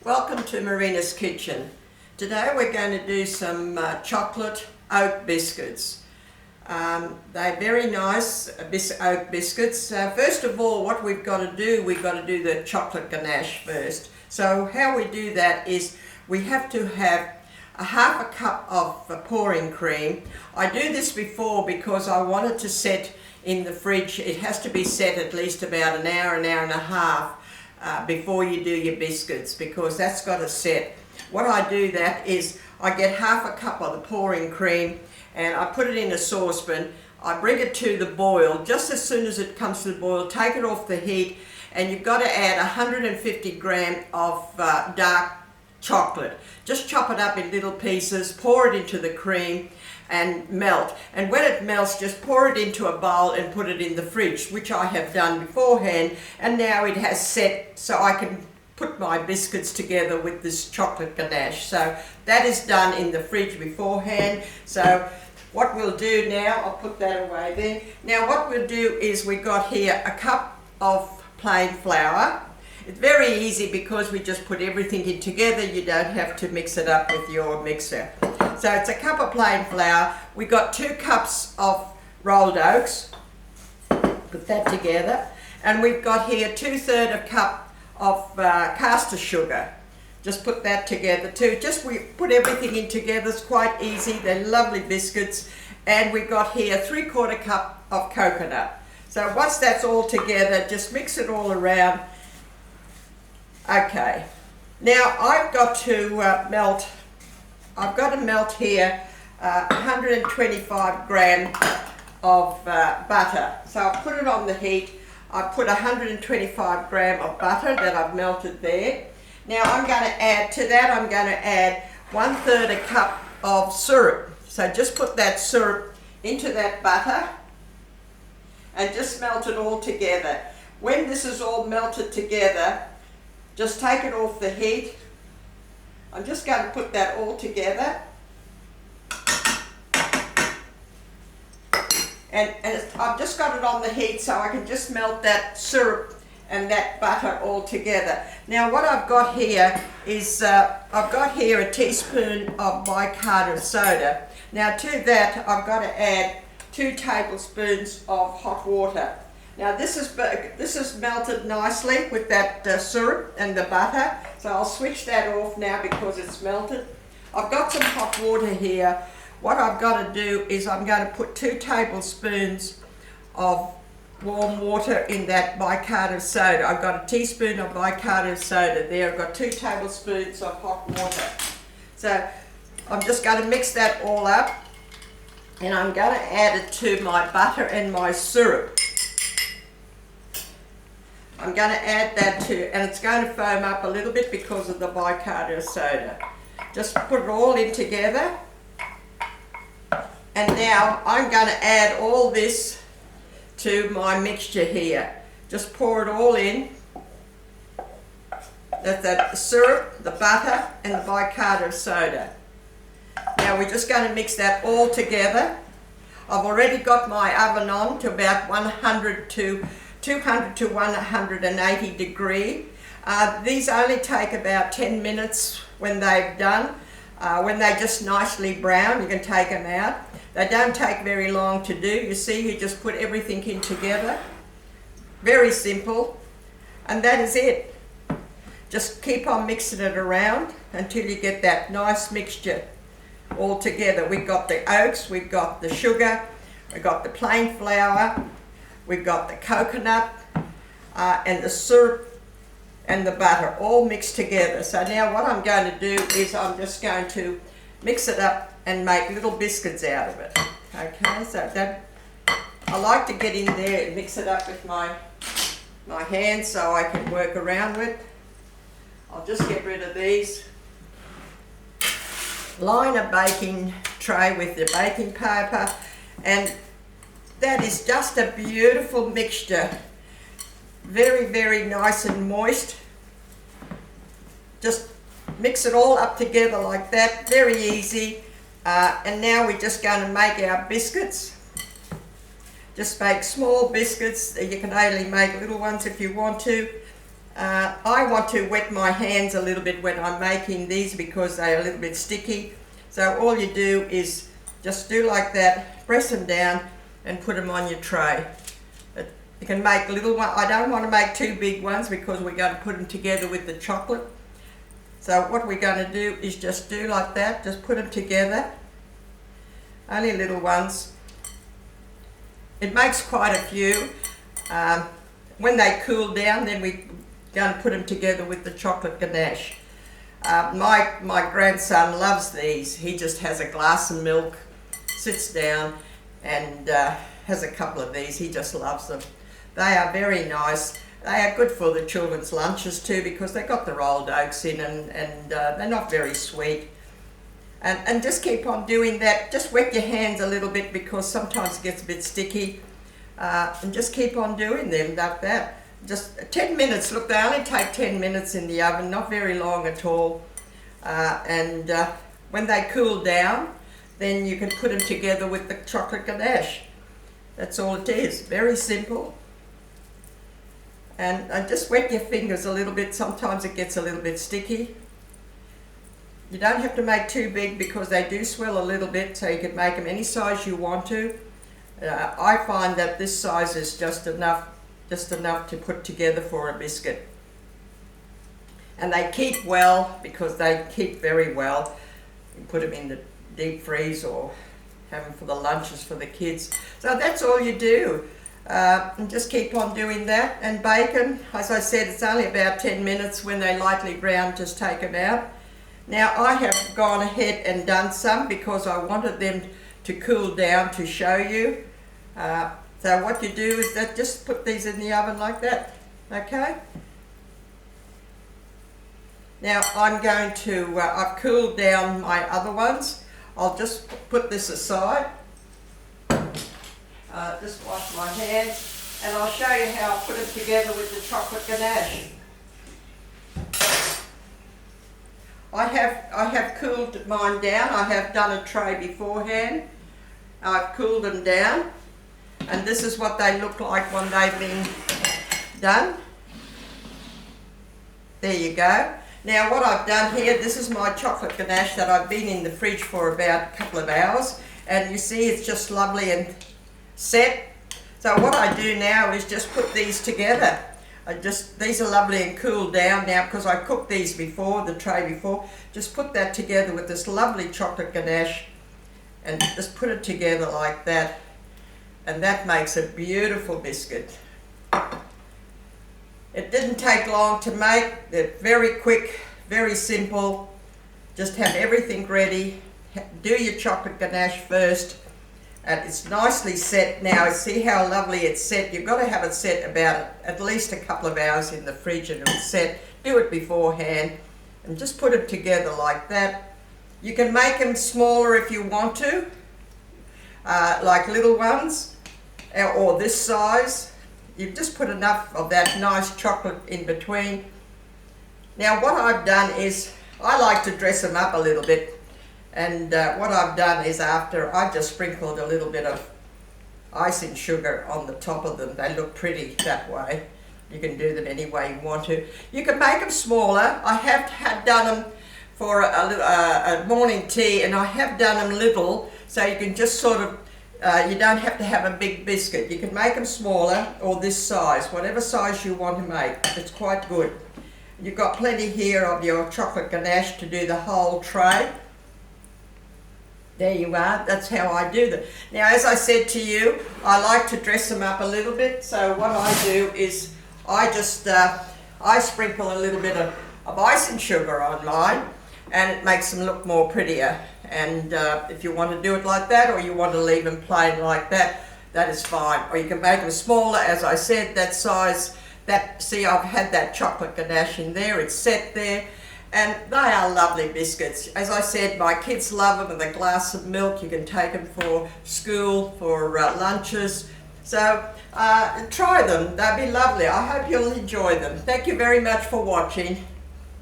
Welcome to Marina's Kitchen. Today we're going to do some chocolate oat biscuits. They're very nice oat biscuits. First of all, what we've got to do, the chocolate ganache first. So how we do that is we have to have half a cup of pouring cream. I do this before because I want it to set in the fridge. It has to be set at least about an hour and a half before you do your biscuits, because that's got to set. What I do that is I get half a cup of the pouring cream and I put it in a saucepan. I bring it to the boil. Just as soon as it comes to the boil, take it off the heat, and you've got to add 150 grams of dark chocolate. Just chop it up in little pieces, pour it into the cream and melt. And when it melts, just pour it into a bowl and put it in the fridge, which I have done beforehand, and now it has set so I can put my biscuits together with this chocolate ganache. So that is done in the fridge beforehand. So what we'll do now, I'll put that away there. Now what we'll do is we got here a cup of plain flour. It's very easy because we just put everything in together. You don't have to mix it up with your mixer. So it's a cup of plain flour. We got 2 cups of rolled oats. Put that together. And we've got here 2/3 a cup of caster sugar. Just put that together too. We put everything in together. It's quite easy. They're lovely biscuits. And we've got here 3/4 cup of coconut. So once that's all together, just mix it all around. Okay, now I've got to melt here 125 grams of butter. So I'll put it on the heat. I put 125 grams of butter that I've melted there. Now I'm going to add to that, 1/3 a cup of syrup. So just put that syrup into that butter and just melt it all together. When this is all melted together, just take it off the heat. I'm just going to put that all together. And I've just got it on the heat so I can just melt that syrup and that butter all together. Now what I've got here is, I've got here a teaspoon of bicarbonate soda. Now to that I've got to add 2 tablespoons of hot water. Now this is melted nicely with that syrup and the butter, so I'll switch that off now because it's melted. I've got some hot water here. What I've got to do is I'm going to put 2 tablespoons of warm water in that bicarbonate soda. I've got a teaspoon of bicarbonate soda there. I've got 2 tablespoons of hot water. So I'm just going to mix that all up, and I'm going to add it to my butter and my syrup. I'm going to add that too, and it's going to foam up a little bit because of the bicarbonate soda. Just put it all in together. And now I'm going to add all this to my mixture here. Just pour it all in. That's the syrup, the butter, and the bicarbonate soda. Now we're just going to mix that all together. I've already got my oven on to about 200 to 180 degree. These only take about 10 minutes when they've done. When they're just nicely brown, you can take them out. They don't take very long to do. You see, you just put everything in together. Very simple. And that is it. Just keep on mixing it around until you get that nice mixture all together. We've got the oats, we've got the sugar, we've got the plain flour, we've got the coconut and the syrup and the butter all mixed together. So now what I'm going to do is I'm just going to mix it up and make little biscuits out of it. Okay, so that I like to get in there and mix it up with my hands so I can work around with. I'll just get rid of these. Line a baking tray with the baking paper, and that is just a beautiful mixture. Very, very nice and moist. Just mix it all up together like that. Very easy. And now we're just going to make our biscuits. Just make small biscuits. You can only make little ones if you want to. I want to wet my hands a little bit when I'm making these because they're a little bit sticky. So all you do is just do like that, press them down and put them on your tray. You can make little ones. I don't want to make too big ones because we're going to put them together with the chocolate. So what we're going to do is just do like that, just put them together. Only little ones. It makes quite a few. When they cool down, then we're going to put them together with the chocolate ganache. My grandson loves these. He just has a glass of milk, sits down and has a couple of these. He just loves them. They are very nice. They are good for the children's lunches too because they've got the rolled oats in and they're not very sweet. And just keep on doing that. Just wet your hands a little bit because sometimes it gets a bit sticky. And just keep on doing them like that. Just 10 minutes. Look, they only take 10 minutes in the oven, not very long at all. When they cool down, then you can put them together with the chocolate ganache. That's all it is. Very simple. And just wet your fingers a little bit. Sometimes it gets a little bit sticky. You don't have to make too big because they do swell a little bit, so you can make them any size you want to. I find that this size is just enough to put together for a biscuit. And they keep well because they keep very well. You put them in the deep freeze or have them for the lunches for the kids. So that's all you do. And just keep on doing that. And bacon, as I said, it's only about 10 minutes. When they're lightly brown, just take them out. Now I have gone ahead and done some because I wanted them to cool down to show you. So what you do is that just put these in the oven like that, okay? Now I'm going to, I've cooled down my other ones. I'll just put this aside. Just wash my hands and I'll show you how I put it together with the chocolate ganache. I have cooled mine down. I have done a tray beforehand. I've cooled them down and this is what they look like when they've been done. There you go. Now what I've done here, this is my chocolate ganache that I've been in the fridge for about a couple of hours and you see it's just lovely and set. So what I do now is just put these together. These are lovely and cooled down now because I cooked these before, the tray before. Just put that together with this lovely chocolate ganache and just put it together like that. And that makes a beautiful biscuit. It didn't take long to make. They're very quick, very simple. Just have everything ready. Do your chocolate ganache first. And it's nicely set now. See how lovely it's set. You've got to have it set about at least a couple of hours in the fridge and it's set. Do it beforehand and just put it together like that. You can make them smaller if you want to, like little ones or this size. You've just put enough of that nice chocolate in between. Now what I've done is I like to dress them up a little bit. And what I've done is after I just sprinkled a little bit of icing sugar on the top of them. They look pretty that way. You can do them any way you want to. You can make them smaller. I have done them for a morning tea and I have done them little so you can just sort of, you don't have to have a big biscuit. You can make them smaller or this size, whatever size you want to make. It's quite good. You've got plenty here of your chocolate ganache to do the whole tray. There you are, that's how I do them. Now as I said to you, I like to dress them up a little bit, so what I do is I just, I sprinkle a little bit of icing sugar on mine and it makes them look more prettier. And if you want to do it like that or you want to leave them plain like that, that is fine. Or you can make them smaller, as I said, that size. See, I've had that chocolate ganache in there, it's set there. And they are lovely biscuits. As I said, my kids love them with a glass of milk. You can take them for school, for lunches. So try them, they'll be lovely. I hope you'll enjoy them. Thank you very much for watching.